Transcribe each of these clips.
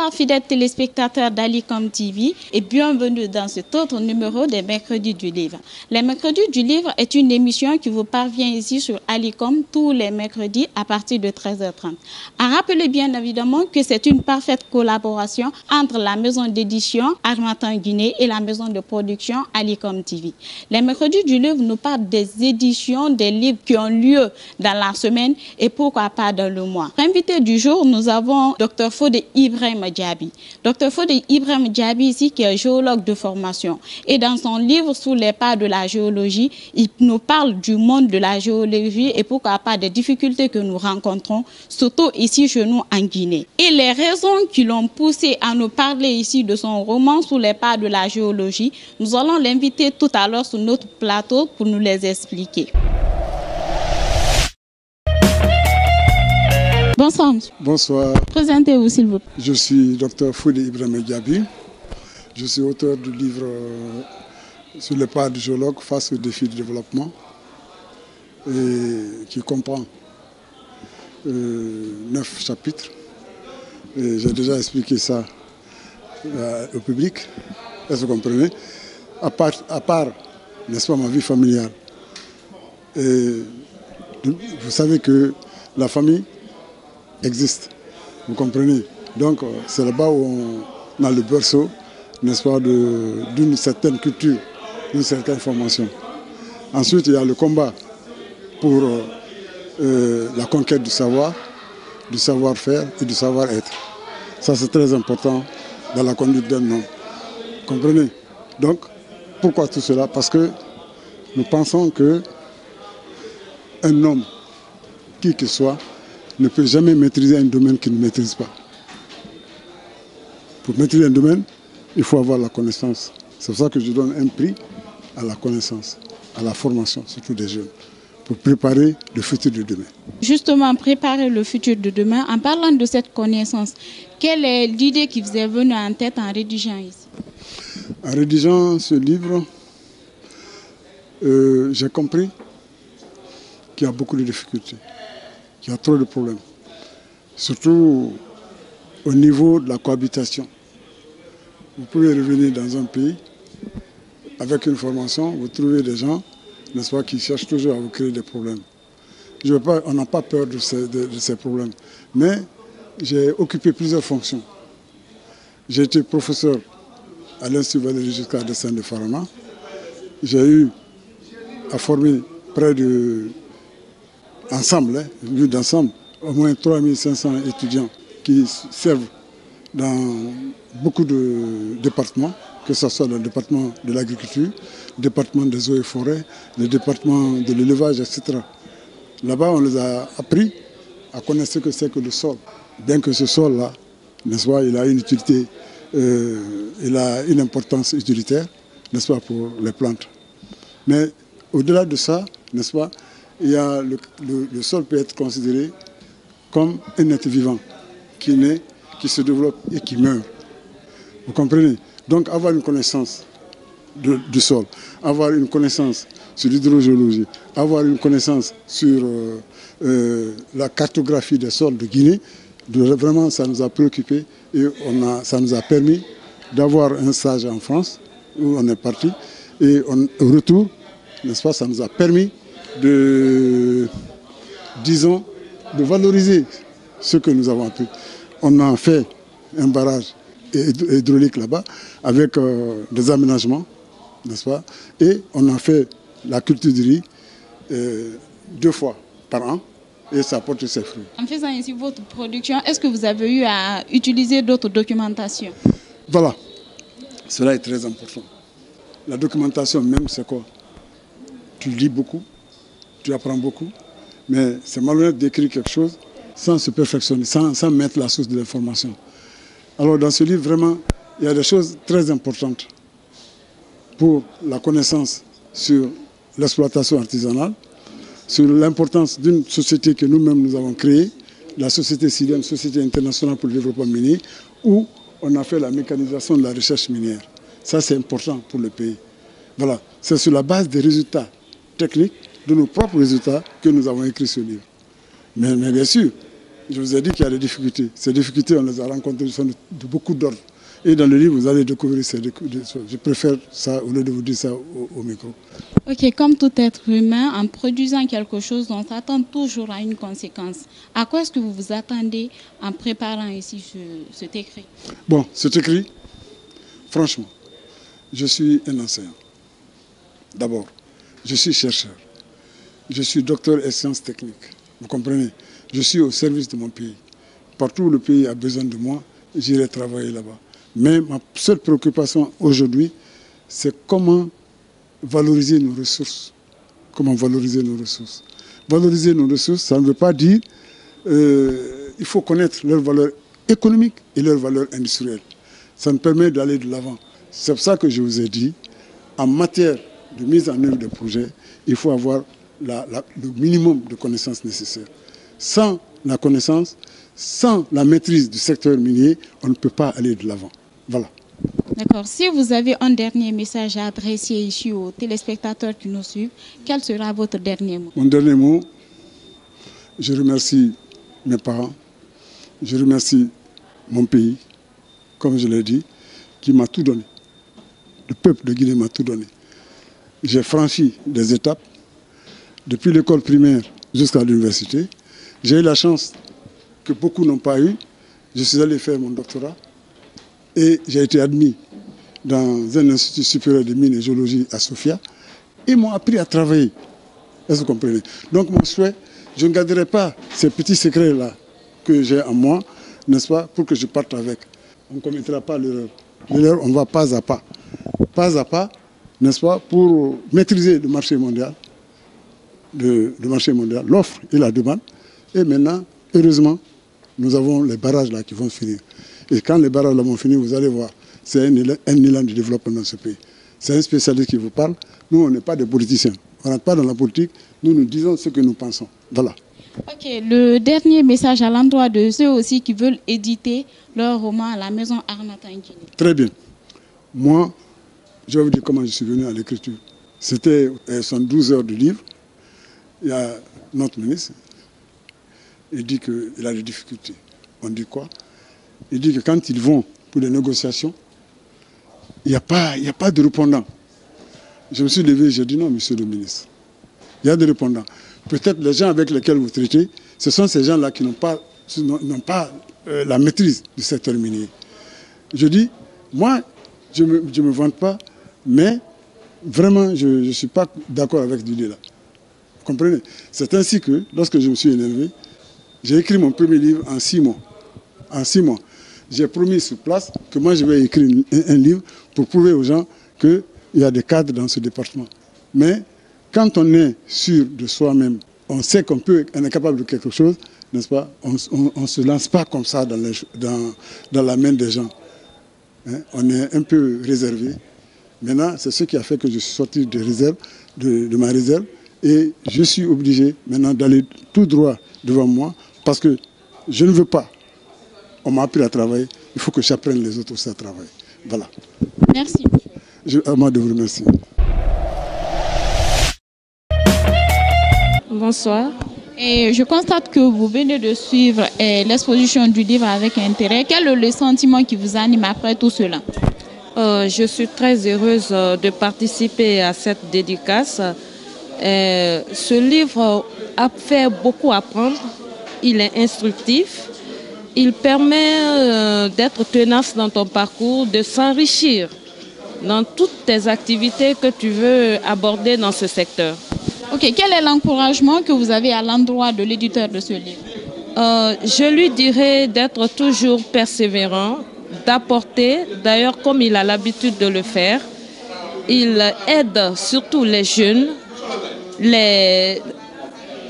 Bonsoir fidèles téléspectateurs d'Alicom TV et bienvenue dans cet autre numéro des Mercredis du Livre. Les Mercredis du Livre est une émission qui vous parvient ici sur Alicom tous les mercredis à partir de 13h30. À rappeler bien évidemment que c'est une parfaite collaboration entre la maison d'édition Harmattan Guinée et la maison de production Alicom TV. Les Mercredis du Livre nous parlent des éditions des livres qui ont lieu dans la semaine et pourquoi pas dans le mois. Invité du jour, nous avons Dr Fodé Ibrahima Diaby. Dr Fodé Ibrahima Diaby ici qui est géologue de formation. Et dans son livre Sous les pas de la géologie, il nous parle du monde de la géologie et pourquoi pas des difficultés que nous rencontrons, surtout ici chez nous en Guinée. Et les raisons qui l'ont poussé à nous parler ici de son roman Sous les pas de la géologie, nous allons l'inviter tout à l'heure sur notre plateau pour nous les expliquer. Bonsoir, monsieur. Bonsoir. Présentez-vous, s'il vous plaît. Je suis Dr Fodé Ibrahima Diaby. Je suis auteur du livre Sur les pas du géologue face aux défis du développement, et qui comprend 9 chapitres. J'ai déjà expliqué ça au public. Est-ce que vous comprenez? À part, n'est-ce pas, ma vie familiale. Et vous savez que la famille existe, vous comprenez? Donc c'est là-bas où on a le berceau, n'est-ce pas, d'une certaine culture, d'une certaine formation. Ensuite, il y a le combat pour la conquête du savoir, du savoir-faire et du savoir-être. Ça, c'est très important dans la conduite d'un homme. Vous comprenez? Donc, pourquoi tout cela? Parce que nous pensons qu'un homme, qui que soit, ne peut jamais maîtriser un domaine qu'il ne maîtrise pas. Pour maîtriser un domaine, il faut avoir la connaissance. C'est pour ça que je donne un prix à la connaissance, à la formation, surtout des jeunes, pour préparer le futur de demain. Justement, préparer le futur de demain, en parlant de cette connaissance, quelle est l'idée qui vous est venue en tête en rédigeant ici? En rédigeant ce livre, j'ai compris qu'il y a beaucoup de difficultés. Il y a trop de problèmes, surtout au niveau de la cohabitation. Vous pouvez revenir dans un pays avec une formation, vous trouvez des gens, n'est-ce pas, qui cherchent toujours à vous créer des problèmes. On n'a pas peur de ces problèmes, mais j'ai occupé plusieurs fonctions. J'ai été professeur à l'Institut Valéry Giscard d'Estaing de Farana. J'ai eu à former près de vu d'ensemble, au moins 3500 étudiants qui servent dans beaucoup de départements, que ce soit dans le département de l'agriculture, le département des eaux et forêts, le département de l'élevage, etc. Là-bas, on les a appris à connaître ce que c'est que le sol. Bien que ce sol-là, n'est-ce pas, il a une utilité, il a une importance utilitaire, n'est-ce pas, pour les plantes. Mais au-delà de ça, n'est-ce pas, il y a le sol peut être considéré comme un être vivant qui naît, qui se développe et qui meurt. Vous comprenez? Donc avoir une connaissance du sol, avoir une connaissance sur l'hydrogéologie, avoir une connaissance sur la cartographie des sols de Guinée, vraiment ça nous a préoccupés et ça nous a permis d'avoir un stage en France où on est parti et au retour, n'est-ce pas, ça nous a permis de valoriser ce que nous avons appris. On a fait un barrage hydraulique là-bas avec des aménagements, n'est-ce pas? Et on a fait la culture du riz 2 fois par an et ça porte ses fruits. En faisant ici votre production, est-ce que vous avez eu à utiliser d'autres documentations? Voilà, cela est très important. La documentation même, c'est quoi? Tu lis beaucoup, tu apprends beaucoup, mais c'est malhonnête d'écrire quelque chose sans se perfectionner, sans mettre la source de l'information. Alors dans ce livre, vraiment, il y a des choses très importantes pour la connaissance sur l'exploitation artisanale, sur l'importance d'une société que nous-mêmes nous avons créée, la société SIDEM, Société internationale pour le développement minier, où on a fait la mécanisation de la recherche minière. Ça, c'est important pour le pays. Voilà, c'est sur la base des résultats techniques, de nos propres résultats, que nous avons écrit ce livre. Mais bien sûr, Je vous ai dit qu'il y a des difficultés. Ces difficultés, on les a rencontrées de beaucoup d'ordre. Et dans le livre, vous allez découvrir ces choses. Je préfère ça au lieu de vous dire ça au micro. Ok, comme tout être humain, en produisant quelque chose, on s'attend toujours à une conséquence. À quoi est-ce que vous vous attendez en préparant ici cet écrit? Bon, cet écrit, franchement, je suis un enseignant. D'abord, je suis chercheur. Je suis docteur en sciences techniques. Vous comprenez? Je suis au service de mon pays. Partout où le pays a besoin de moi, j'irai travailler là-bas. Mais ma seule préoccupation aujourd'hui, c'est comment valoriser nos ressources. Comment valoriser nos ressources. Valoriser nos ressources, ça ne veut pas dire il faut connaître leur valeur économique et leur valeur industrielle. Ça nous permet d'aller de l'avant. C'est pour ça que je vous ai dit, en matière de mise en œuvre des projets, il faut avoir le minimum de connaissances nécessaires. Sans la connaissance, sans la maîtrise du secteur minier, on ne peut pas aller de l'avant. Voilà. D'accord. Si vous avez un dernier message à adresser ici aux téléspectateurs qui nous suivent, quel sera votre dernier mot? Mon dernier mot, je remercie mes parents, je remercie mon pays, comme je l'ai dit, qui m'a tout donné. Le peuple de Guinée m'a tout donné. J'ai franchi des étapes, depuis l'école primaire jusqu'à l'université. J'ai eu la chance que beaucoup n'ont pas eu. Je suis allé faire mon doctorat et j'ai été admis dans un institut supérieur de mines et géologie à Sofia. Ils m'ont appris à travailler. Est-ce que vous comprenez? Donc mon souhait, je ne garderai pas ces petits secrets-là que j'ai en moi, n'est-ce pas, pour que je parte avec. On ne commettra pas l'erreur. L'erreur, on va pas à pas, n'est-ce pas, pour maîtriser le marché mondial, l'offre et la demande. Et maintenant, heureusement, nous avons les barrages là qui vont finir. Et quand les barrages là vont finir, vous allez voir, c'est un élan de développement dans ce pays. C'est un spécialiste qui vous parle. Nous, on n'est pas des politiciens. On n'est pas dans la politique. Nous disons ce que nous pensons. Voilà. Ok, le dernier message à l'endroit de ceux aussi qui veulent éditer leur roman à la maison Arnata Nguyen. Très bien. Moi, je vais vous dire comment je suis venu à l'écriture. C'était 12 heures de livre. Il y a notre ministre. Il dit qu'il a des difficultés. On dit quoi? Il dit que quand ils vont pour les négociations, il n'y a pas de répondant. Je me suis levé et j'ai dit non, monsieur le ministre. Il y a des répondants. Peut-être les gens avec lesquels vous traitez, ce sont ces gens-là qui n'ont pas la maîtrise du secteur minier. Je dis, moi, je ne me vante pas, mais vraiment, je ne suis pas d'accord avec cette idée-là. Vous comprenez? C'est ainsi que, lorsque je me suis énervé, j'ai écrit mon premier livre en 6 mois. En 6 mois. J'ai promis sur place que moi, je vais écrire un livre pour prouver aux gens qu'il y a des cadres dans ce département. Mais quand on est sûr de soi-même, on sait qu'on est capable de quelque chose, n'est-ce pas? On ne se lance pas comme ça dans la main des gens. Hein? On est un peu réservé. Maintenant, c'est ce qui a fait que je suis sorti de ma réserve. Et je suis obligé maintenant d'aller tout droit devant moi parce que je ne veux pas. On m'a appris à travailler. Il faut que j'apprenne les autres aussi à travailler. Voilà. Merci. À moi de vous remercier. Bonsoir. Et je constate que vous venez de suivre l'exposition du livre avec intérêt. Quel est le sentiment qui vous anime après tout cela? Je suis très heureuse de participer à cette dédicace. Ce livre a fait beaucoup apprendre. Il est instructif. Il permet d'être tenace dans ton parcours, de s'enrichir dans toutes tes activités que tu veux aborder dans ce secteur. Ok, quel est l'encouragement que vous avez à l'endroit de l'éditeur de ce livre? Je lui dirais d'être toujours persévérant, d'apporter, d'ailleurs comme il a l'habitude de le faire, il aide surtout les jeunes,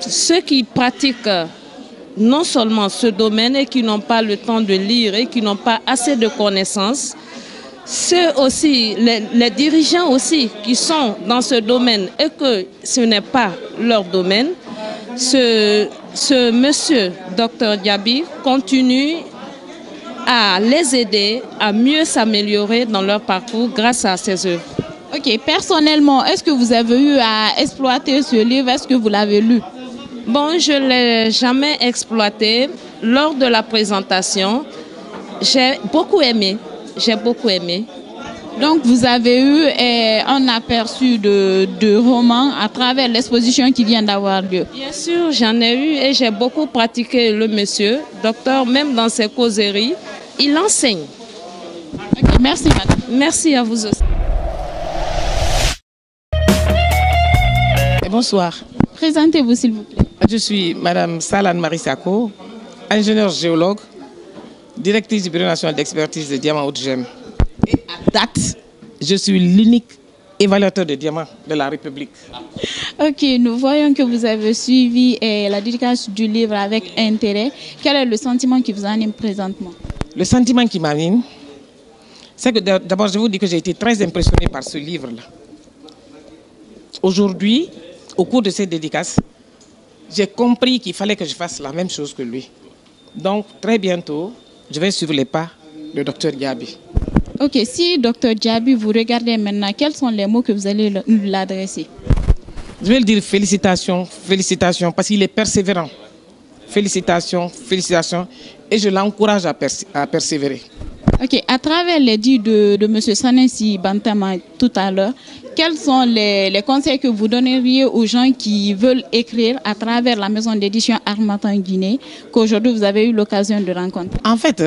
ceux qui pratiquent non seulement ce domaine et qui n'ont pas le temps de lire et qui n'ont pas assez de connaissances, ceux aussi, les dirigeants aussi qui sont dans ce domaine et que ce n'est pas leur domaine, ce monsieur, Dr Diaby, continue à les aider à mieux s'améliorer dans leur parcours grâce à ses œuvres. Ok, personnellement, est-ce que vous avez eu à exploiter ce livre? Est-ce que vous l'avez lu? Bon, je ne l'ai jamais exploité. lors de la présentation, j'ai beaucoup aimé. J'ai beaucoup aimé. Donc, vous avez eu un aperçu de romans à travers l'exposition qui vient d'avoir lieu. Bien sûr, j'en ai eu et j'ai beaucoup pratiqué le monsieur. Docteur, même dans ses causeries, il enseigne. Okay, merci, madame. Merci à vous aussi. Bonsoir. Présentez-vous, s'il vous plaît. Je suis madame Salane Marissako, ingénieure géologue, directrice du Bureau national d'expertise de diamants haut-de-gemme. Et à date, je suis l'unique évaluateur de diamants de la République. Ok, nous voyons que vous avez suivi la dédicace du livre avec intérêt. Quel est le sentiment qui vous anime présentement? Le sentiment qui m'anime, c'est que d'abord, je vous dis que j'ai été très impressionné par ce livre-là. Aujourd'hui, au cours de cette dédicace, j'ai compris qu'il fallait que je fasse la même chose que lui. Donc, très bientôt, je vais suivre les pas de Dr Diaby. Ok, si Dr Diaby, vous regardez maintenant, quels sont les mots que vous allez l'adresser? Je vais le dire félicitations, félicitations, parce qu'il est persévérant. Félicitations, félicitations, et je l'encourage à persévérer. Ok, à travers les dits de M. Sanessi Bantama tout à l'heure, quels sont les conseils que vous donneriez aux gens qui veulent écrire à travers la maison d'édition Harmattan Guinée, qu'aujourd'hui vous avez eu l'occasion de rencontrer? En fait,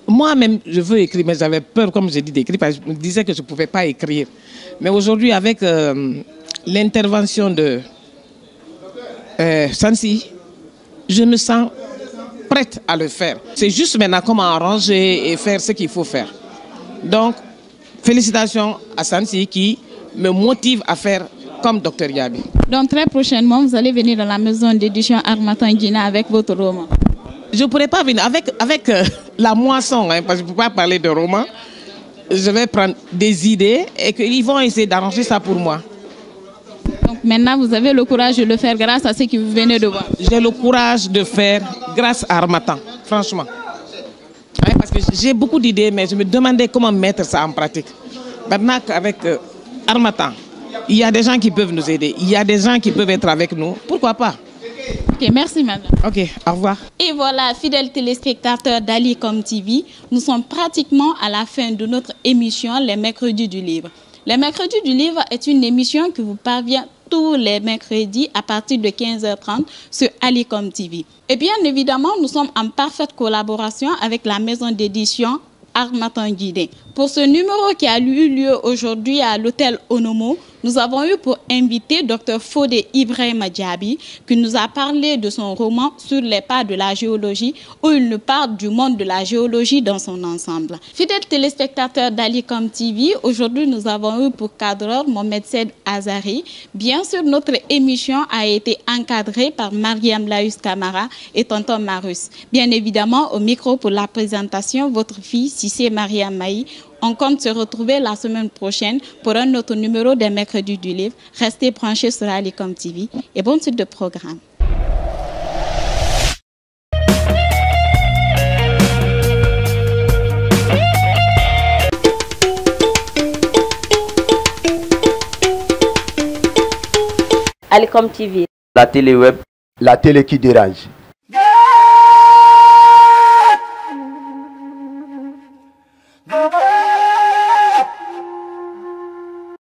moi-même, je veux écrire, mais j'avais peur, comme j'ai dit, d'écrire, parce que je me disais que je ne pouvais pas écrire. Mais aujourd'hui, avec l'intervention de Sansi, je me sens prête à le faire. C'est juste maintenant comment arranger et faire ce qu'il faut faire. Donc, félicitations à Sansi qui me motive à faire comme Dr Diaby. Donc très prochainement, vous allez venir dans la maison d'édition Harmattan Guinée avec votre roman. Je ne pourrais pas venir avec la moisson, hein, parce que je ne peux pas parler de roman. Je vais prendre des idées et qu'ils vont essayer d'arranger ça pour moi. Donc maintenant, vous avez le courage de le faire grâce à ce que vous venez de voir. J'ai le courage de faire grâce à Harmattan, franchement. Ouais, parce que j'ai beaucoup d'idées, mais je me demandais comment mettre ça en pratique. Maintenant qu'avec Harmattan, il y a des gens qui peuvent nous aider, il y a des gens qui peuvent être avec nous, pourquoi pas? Ok, merci madame. Ok, au revoir. Et voilà, fidèles téléspectateurs d'Alicom TV, nous sommes pratiquement à la fin de notre émission Les Mercredis du Livre. Les Mercredis du Livre est une émission qui vous parvient tous les mercredis à partir de 15h30 sur Alicom TV. Et bien évidemment, nous sommes en parfaite collaboration avec la maison d'édition Harmattan Guinée. Pour ce numéro qui a eu lieu aujourd'hui à l'hôtel Onomo, nous avons eu pour invité Dr Fodé Ibrahima Diaby qui nous a parlé de son roman Sur les pas de la géologie où il nous parle du monde de la géologie dans son ensemble. Fidèles téléspectateurs d'Alicom TV, aujourd'hui nous avons eu pour cadreur Mohamed Said Azari. Bien sûr, notre émission a été encadrée par Mariam Laïs Camara et Tonton Marus. Bien évidemment, au micro pour la présentation, votre fille Cissé Mariam Maï. On compte se retrouver la semaine prochaine pour un autre numéro des Mercredis du Livre. Restez branchés sur Alicom TV et bonne suite de programme. Alicom TV. La télé web. La télé qui dérange.